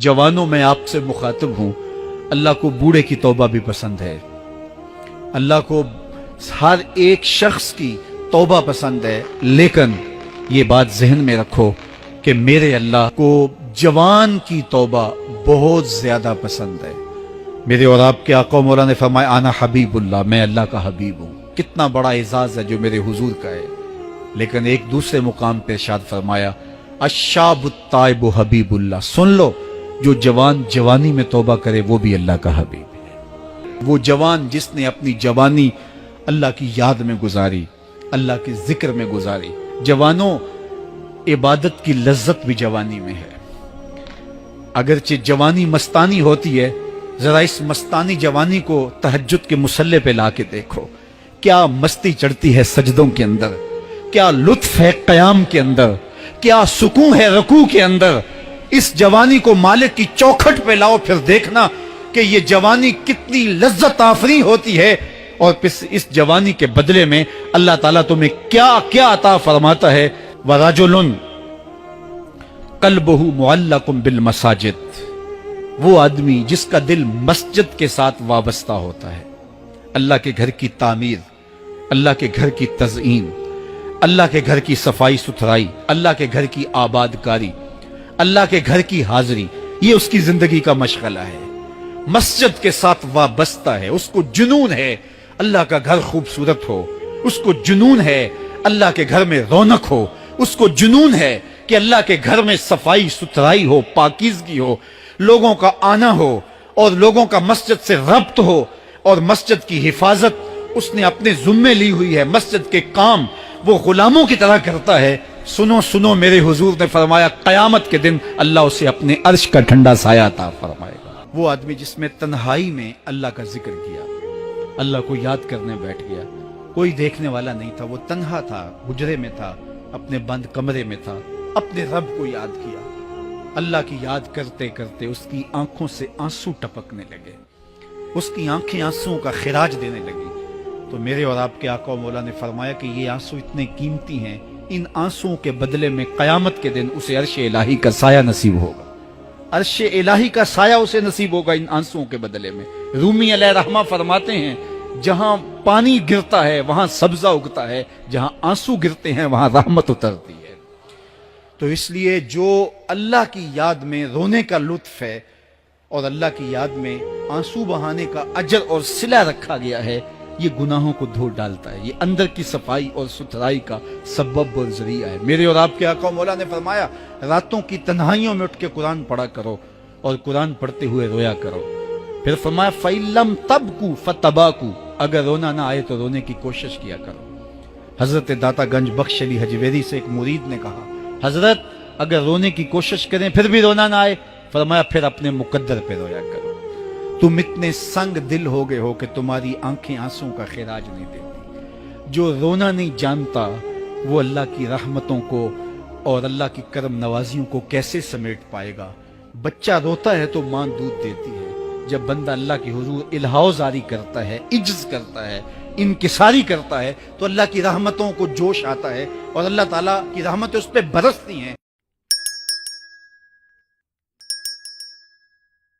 जवानों में आपसे मुखातिब हूं, अल्लाह को बूढ़े की तौबा भी पसंद है। अल्लाह को हर एक शख्स की तौबा पसंद है, लेकिन ये बात जहन में रखो कि मेरे अल्लाह को जवान की तौबा बहुत ज्यादा पसंद है। मेरे और आपके आका मौला ने फरमाया आना हबीबुल्लाह, मैं अल्लाह का हबीब हूं। कितना बड़ा एजाज है जो मेरे हुजूर का है। लेकिन एक दूसरे मुकाम पे इरशाद फरमाया अशाबुत्ताइबु हबीबुल्लाह, सुन लो जो जवान जवानी में तौबा करे वो भी अल्लाह का हबीब है। वो जवान जिसने अपनी जवानी अल्लाह की याद में गुजारी, अल्लाह के जिक्र में गुजारी। जवानों, इबादत की लज्जत भी जवानी में है। अगरचे जवानी मस्तानी होती है, जरा इस मस्तानी जवानी को तहज्जुद के मुसल्ले पे लाके देखो, क्या मस्ती चढ़ती है सजदों के अंदर, क्या लुत्फ है कयाम के अंदर, क्या सुकून है रुकू के अंदर। इस जवानी को मालिक की चौखट पे लाओ, फिर देखना कि ये जवानी कितनी लज्जत आफरी होती है। और फिर इस जवानी के बदले में अल्लाह ताला तुम्हें क्या क्या अता फरमाता है। वराजुलुन कल्बुहु मुअल्लकुम बिल मसाजिद, वो आदमी जिसका दिल मस्जिद के साथ वाबस्ता होता है। अल्लाह के घर की तामीर, अल्लाह के घर की तज़ईन, अल्लाह के घर की सफाई सुथराई, अल्लाह के घर की आबादकारी, अल्लाह के घर की हाजिरी, ये उसकी जिंदगी का मशगला है। मस्जिद के साथ वाबस्ता है, उसको जुनून है अल्लाह का घर खूबसूरत हो, उसको जुनून है अल्लाह के घर में रौनक हो, उसको जुनून है कि अल्लाह के घर में सफाई सुथराई हो, पाकीज़गी हो, लोगों का आना हो और लोगों का मस्जिद से रब्त हो और मस्जिद की हिफाजत उसने अपने जुम्मे ली हुई है। मस्जिद के काम वो गुलामों की तरह करता है। सुनो सुनो, मेरे हुजूर ने फरमाया कयामत के दिन अल्लाह उसे अपने अर्श का ठंडा साया अता फरमाएगा। वो आदमी जिसमें तन्हाई में अल्लाह का जिक्र किया, अल्लाह को याद करने बैठ गया, कोई देखने वाला नहीं था, वो तन्हा था, हुजरे में था, अपने बंद कमरे में था, अपने रब को याद किया। अल्लाह की याद करते करते उसकी आंखों से आंसू टपकने लगे, उसकी आंखें आंसुओं का खिराज देने लगी। तो मेरे और आपके आका मौला ने फरमाया कि ये आंसू इतने कीमती हैं, इन आंसुओं के बदले में कयामत के दिन उसे अर्श इलाही का साया नसीब होगा। अर्श इलाही का साया उसे नसीब होगा इन आंसुओं के बदले में। रूमी अलैहि रहमा फरमाते हैं जहां पानी गिरता है वहां सब्जा उगता है, जहां आंसू गिरते हैं वहां रहमत उतरती है। तो इसलिए जो अल्लाह की याद में रोने का लुत्फ है और अल्लाह की याद में आंसू बहाने का अजर और सिला रखा गया है, ये गुनाहों को धो डालता है, ये अंदर की सफाई और सुथराई का सबब और जरिया है। मेरे और आपके आका मौला ने फरमाया रातों की तन्हाइयों में उठ के कुरान पढ़ा करो और कुरान पढ़ते हुए रोया करो। फिर फरमाया फ़इल्लम तबकू फतबाकू, अगर रोना ना आए तो रोने की कोशिश किया करो। हजरत दाता गंज बख्श अली हजवेरी से एक मुरीद ने कहा हजरत अगर रोने की कोशिश करें फिर भी रोना ना आए, फरमाया फिर अपने मुकद्दर पे रोया करो। तुम इतने संग दिल हो गए हो कि तुम्हारी आंखें आंसुओं का खिराज नहीं देती। जो रोना नहीं जानता वो अल्लाह की रहमतों को और अल्लाह की करम नवाजियों को कैसे समेट पाएगा। बच्चा रोता है तो मां दूध देती है। जब बंदा अल्लाह की हुजूर इल्हाओ जारी करता है, इज्ज करता है, इनकिसारी करता है, तो अल्लाह की रहमतों को जोश आता है और अल्लाह ताला की रहमतें उस पर बरसती हैं।